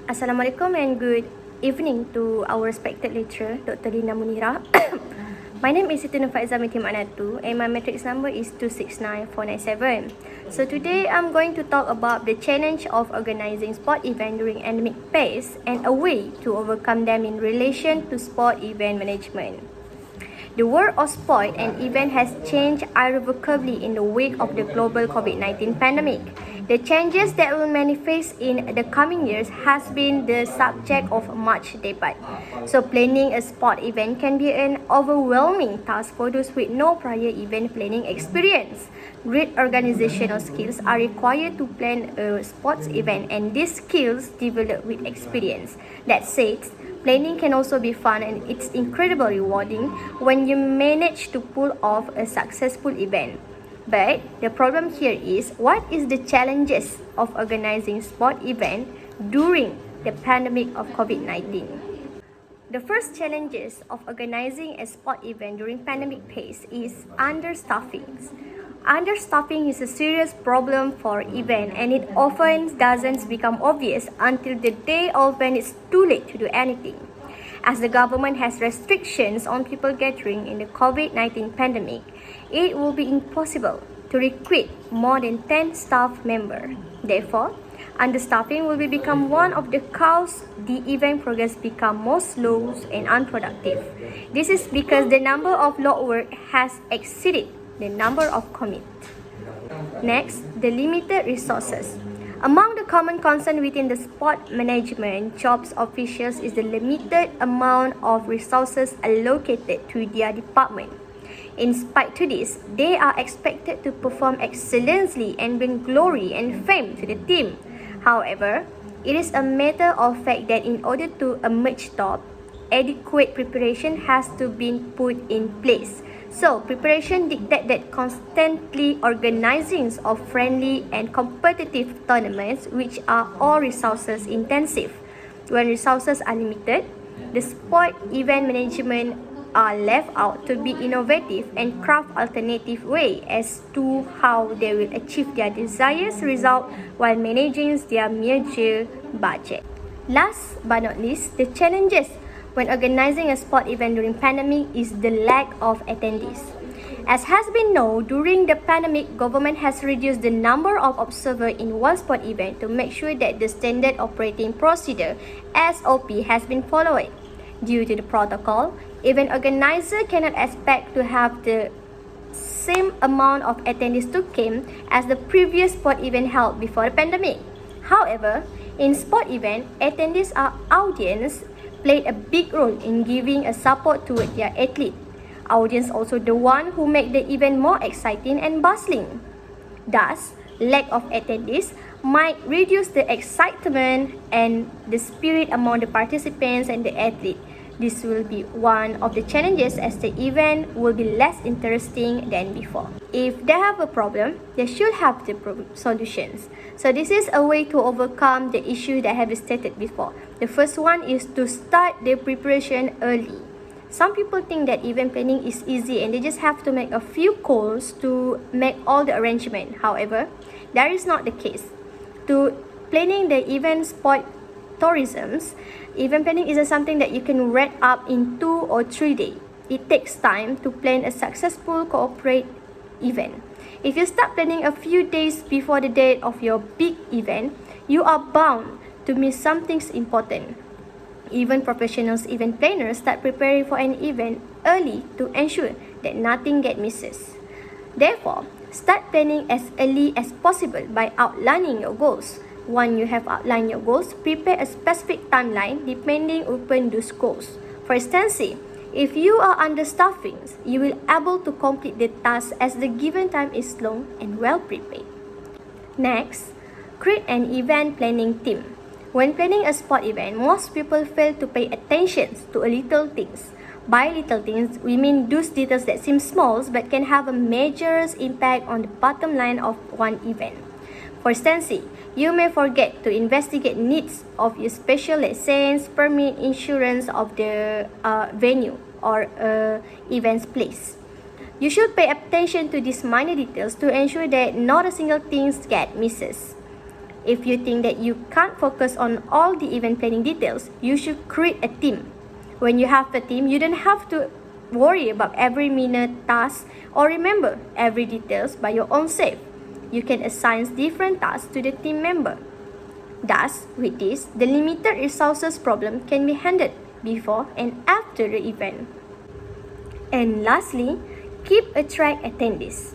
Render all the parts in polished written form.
Assalamualaikum and good evening to our respected lecturer, Dr. Lina Munira. My name is Siti Nurfaizah binti Natu and my matrix number is 269497. So today I'm going to talk about the challenge of organizing sport event during endemic phase and a way to overcome them in relation to sport event management. The world of sport and event has changed irrevocably in the wake of the global COVID-19 pandemic. The changes that will manifest in the coming years has been the subject of much debate. So planning a sport event can be an overwhelming task for those with no prior event planning experience. Great organizational skills are required to plan a sports event, and these skills develop with experience. That said, planning can also be fun and it's incredibly rewarding when you manage to pull off a successful event. But the problem here is, what is the challenges of organizing sport event during the pandemic of COVID-19? The first challenges of organizing a sport event during pandemic phase is understaffing. Understaffing is a serious problem for event, and it often doesn't become obvious until the day of when it's too late to do anything. As the government has restrictions on people gathering in the COVID-19 pandemic, it will be impossible to recruit more than 10 staff members. Therefore, understaffing will become one of the causes the event progress become more slow and unproductive. This is because the number of lot work has exceeded the number of commit. Next, the limited resources. Among the common concern within the sport management jobs officials is the limited amount of resources allocated to their department. In spite to this, they are expected to perform excellently and bring glory and fame to the team. However, it is a matter of fact that in order to emerge top, adequate preparation has to be put in place. So, preparation dictates that constantly organizing of friendly and competitive tournaments, which are all resources intensive. When resources are limited, the sport event management are left out to be innovative and craft alternative way as to how they will achieve their desired result while managing their major budget. Last but not least, the challenges when organizing a sport event during pandemic is the lack of attendees. As has been known, during the pandemic, government has reduced the number of observers in one sport event to make sure that the standard operating procedure (SOP) has been followed. Due to the protocol, event organizer cannot expect to have the same amount of attendees to come as the previous sport event held before the pandemic. However, in sport event, attendees are audience played a big role in giving a support to their athlete. Audience also the one who make the event more exciting and bustling. Thus, lack of attendees might reduce the excitement and the spirit among the participants and the athlete. This will be one of the challenges as the event will be less interesting than before. If they have a problem, they should have the solutions. So this is a way to overcome the issue that I have stated before. The first one is to start the preparation early. Some people think that event planning is easy and they just have to make a few calls to make all the arrangement. However, that is not the case. To planning the event sport tourisms, event planning isn't something that you can wrap up in 2 or 3 days. It takes time to plan a successful corporate event. If you start planning a few days before the date of your big event, you are bound to miss something important. Even professional event planners start preparing for an event early to ensure that nothing gets misses. Therefore, start planning as early as possible by outlining your goals. Once you have outlined your goals, prepare a specific timeline depending upon those goals. For instance, if you are understaffing, you will be able to complete the task as the given time is long and well prepared. Next, create an event planning team. When planning a sport event, most people fail to pay attention to little things. By little things, we mean those details that seem small but can have a major impact on the bottom line of one event. For instance, you may forget to investigate needs of your special license, permit, insurance of the venue or event's place. You should pay attention to these minor details to ensure that not a single thing gets misses. If you think that you can't focus on all the event planning details, you should create a team. When you have a team, you don't have to worry about every minute task or remember every details by your own self. You can assign different tasks to the team member. Thus, with this, the limited resources problem can be handled before and after the event. And lastly, keep a track attendees.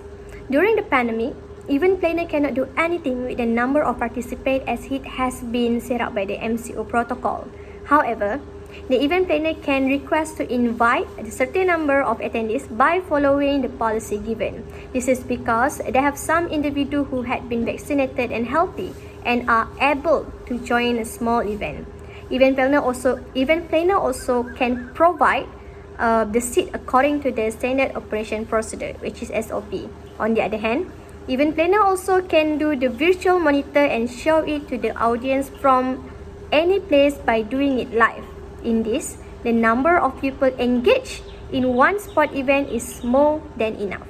During the pandemic, event planner cannot do anything with the number of participants as it has been set up by the MCO protocol. However, the event planner can request to invite a certain number of attendees by following the policy given. This is because they have some individuals who had been vaccinated and healthy and are able to join a small event. Event planner also can provide the seat according to the standard operation procedure, which is SOP. On the other hand, event planner also can do the virtual monitor and show it to the audience from any place by doing it live. In this, the number of people engaged in one sport event is more than enough.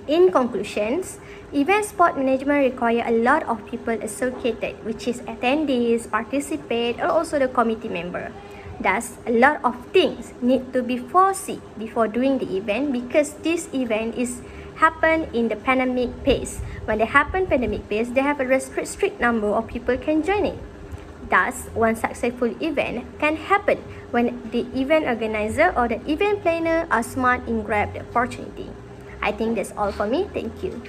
In conclusions, event sport management requires a lot of people associated, which is attendees, participants, or also the committee member. Thus, a lot of things need to be foreseen before doing the event because this event is happen in the pandemic phase. When they happen pandemic phase, they have a strict number of people can join it. Thus, one successful event can happen when the event organizer or the event planner are smart in grab the opportunity. I think that's all for me. Thank you.